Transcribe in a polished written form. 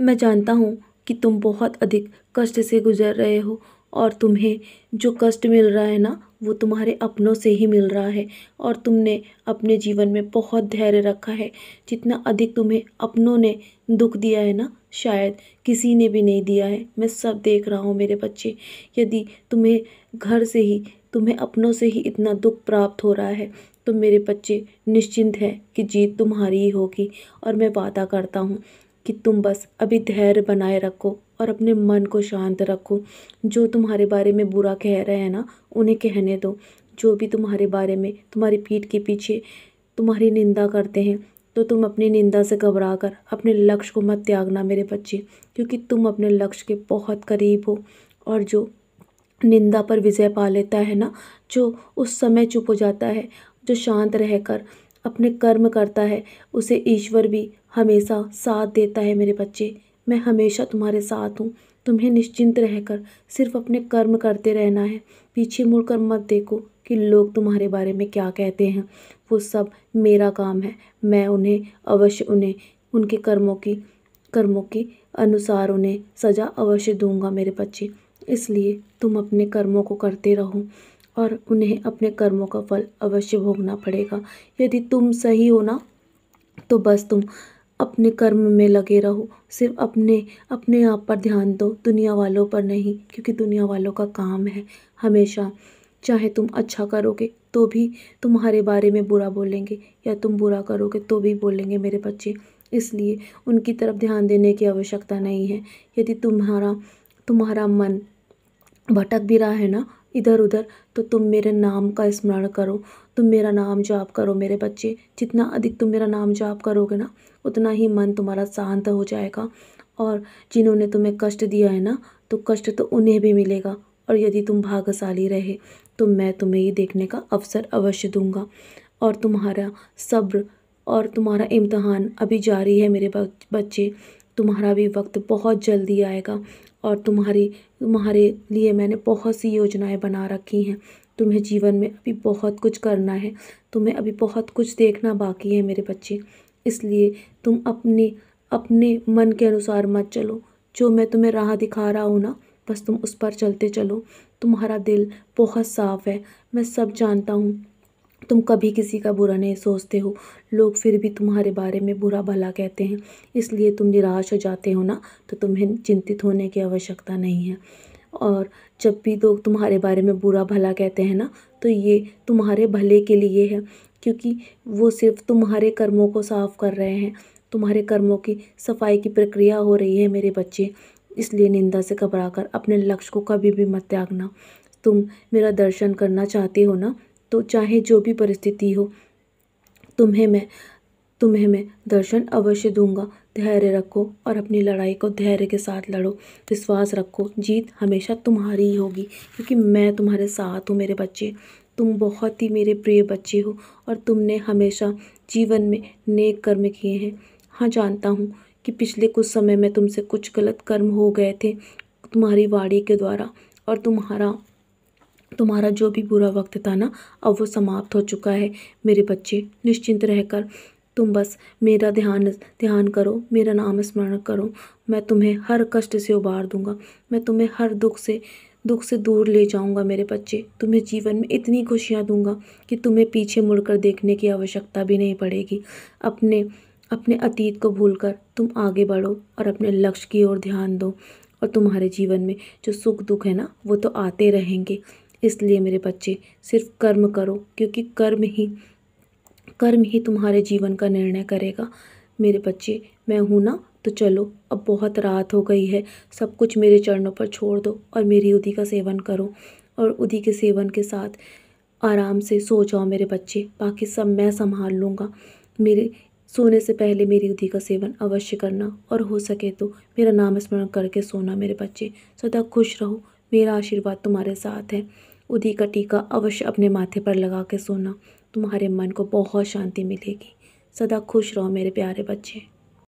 मैं जानता हूँ कि तुम बहुत अधिक कष्ट से गुजर रहे हो और तुम्हें जो कष्ट मिल रहा है ना वो तुम्हारे अपनों से ही मिल रहा है। और तुमने अपने जीवन में बहुत धैर्य रखा है। जितना अधिक तुम्हें अपनों ने दुख दिया है ना, शायद किसी ने भी नहीं दिया है। मैं सब देख रहा हूँ मेरे बच्चे। यदि तुम्हें घर से ही, तुम्हें अपनों से ही इतना दुख प्राप्त हो रहा है तो मेरे बच्चे निश्चिंत है कि जीत तुम्हारी ही होगी। और मैं वादा करता हूँ कि तुम बस अभी धैर्य बनाए रखो और अपने मन को शांत रखो। जो तुम्हारे बारे में बुरा कह रहे हैं ना, उन्हें कहने दो। जो भी तुम्हारे बारे में, तुम्हारी पीठ के पीछे तुम्हारी निंदा करते हैं, तो तुम अपनी निंदा से घबरा कर अपने लक्ष्य को मत त्यागना मेरे बच्चे, क्योंकि तुम अपने लक्ष्य के बहुत करीब हो। और जो निंदा पर विजय पा लेता है ना, जो उस समय चुप हो जाता है, जो शांत रहकर अपने कर्म करता है, उसे ईश्वर भी हमेशा साथ देता है मेरे बच्चे। मैं हमेशा तुम्हारे साथ हूँ। तुम्हें निश्चिंत रहकर सिर्फ अपने कर्म करते रहना है। पीछे मुड़कर मत देखो कि लोग तुम्हारे बारे में क्या कहते हैं। वो सब मेरा काम है। मैं उन्हें अवश्य, उन्हें उनके कर्मों की अनुसार उन्हें सज़ा अवश्य दूंगा मेरे बच्चे। इसलिए तुम अपने कर्मों को करते रहो और उन्हें अपने कर्मों का फल अवश्य भोगना पड़ेगा। यदि तुम सही हो ना, तो बस तुम अपने कर्म में लगे रहो। सिर्फ अपने अपने आप पर ध्यान दो, दुनिया वालों पर नहीं, क्योंकि दुनिया वालों का काम है हमेशा, चाहे तुम अच्छा करोगे तो भी तुम्हारे बारे में बुरा बोलेंगे, या तुम बुरा करोगे तो भी बोलेंगे मेरे बच्चे। इसलिए उनकी तरफ ध्यान देने की आवश्यकता नहीं है। यदि तुम्हारा तुम्हारा मन भटक भी रहा है ना इधर उधर, तो तुम मेरे नाम का स्मरण करो, तुम मेरा नाम जाप करो मेरे बच्चे। जितना अधिक तुम मेरा नाम जाप करोगे ना, उतना ही मन तुम्हारा शांत हो जाएगा। और जिन्होंने तुम्हें कष्ट दिया है ना, तो कष्ट तो उन्हें भी मिलेगा। और यदि तुम भाग्यशाली रहे तो मैं तुम्हें ये देखने का अवसर अवश्य दूंगा। और तुम्हारा सब्र और तुम्हारा इम्तहान अभी जारी है मेरे बच्चे। तुम्हारा भी वक्त बहुत जल्दी आएगा और तुम्हारे लिए मैंने बहुत सी योजनाएं बना रखी हैं। तुम्हें जीवन में अभी बहुत कुछ करना है, तुम्हें अभी बहुत कुछ देखना बाकी है मेरे बच्चे। इसलिए तुम अपने अपने मन के अनुसार मत चलो। जो मैं तुम्हें राह दिखा रहा हूँ ना, बस तुम उस पर चलते चलो। तुम्हारा दिल बहुत साफ है, मैं सब जानता हूँ। तुम कभी किसी का बुरा नहीं सोचते हो। लोग फिर भी तुम्हारे बारे में बुरा भला कहते हैं, इसलिए तुम निराश हो जाते हो ना, तो तुम्हें चिंतित होने की आवश्यकता नहीं है। और जब भी लोग तुम्हारे बारे में बुरा भला कहते हैं ना, तो ये तुम्हारे भले के लिए है, क्योंकि वो सिर्फ तुम्हारे कर्मों को साफ कर रहे हैं। तुम्हारे कर्मों की सफाई की प्रक्रिया हो रही है मेरे बच्चे। इसलिए निंदा से घबराकर अपने लक्ष्य को कभी भी मत त्यागना। तुम मेरा दर्शन करना चाहते हो ना, तो चाहे जो भी परिस्थिति हो, तुम्हें मैं दर्शन अवश्य दूंगा। धैर्य रखो और अपनी लड़ाई को धैर्य के साथ लड़ो। विश्वास रखो, जीत हमेशा तुम्हारी ही होगी, क्योंकि मैं तुम्हारे साथ हूँ मेरे बच्चे। तुम बहुत ही मेरे प्रिय बच्चे हो और तुमने हमेशा जीवन में नेक कर्म किए हैं। हाँ, जानता हूँ कि पिछले कुछ समय में तुमसे कुछ गलत कर्म हो गए थे तुम्हारी वाणी के द्वारा, और तुम्हारा जो भी बुरा वक्त था ना, अब वो समाप्त हो चुका है मेरे बच्चे। निश्चिंत रहकर तुम बस मेरा ध्यान ध्यान करो, मेरा नाम स्मरण करो। मैं तुम्हें हर कष्ट से उबार दूंगा। मैं तुम्हें हर दुख से दूर ले जाऊंगा मेरे बच्चे। तुम्हें जीवन में इतनी खुशियां दूंगा कि तुम्हें पीछे मुड़कर देखने की आवश्यकता भी नहीं पड़ेगी। अपने अपने अतीत को भूलकर तुम आगे बढ़ो और अपने लक्ष्य की ओर ध्यान दो। और तुम्हारे जीवन में जो सुख दुख है ना, वो तो आते रहेंगे। इसलिए मेरे बच्चे, सिर्फ कर्म करो, क्योंकि कर्म ही तुम्हारे जीवन का निर्णय करेगा मेरे बच्चे। मैं हूँ ना, तो चलो, अब बहुत रात हो गई है। सब कुछ मेरे चरणों पर छोड़ दो और मेरी उदी का सेवन करो। और उदी के सेवन के साथ आराम से सो जाओ मेरे बच्चे। बाकी सब मैं संभाल लूँगा। मेरे सोने से पहले मेरी उदी का सेवन अवश्य करना, और हो सके तो मेरा नाम स्मरण करके सोना मेरे बच्चे। सदा खुश रहो, मेरा आशीर्वाद तुम्हारे साथ है। उदी का टीका अवश्य अपने माथे पर लगा के सोना, तुम्हारे मन को बहुत शांति मिलेगी। सदा खुश रहो मेरे प्यारे बच्चे।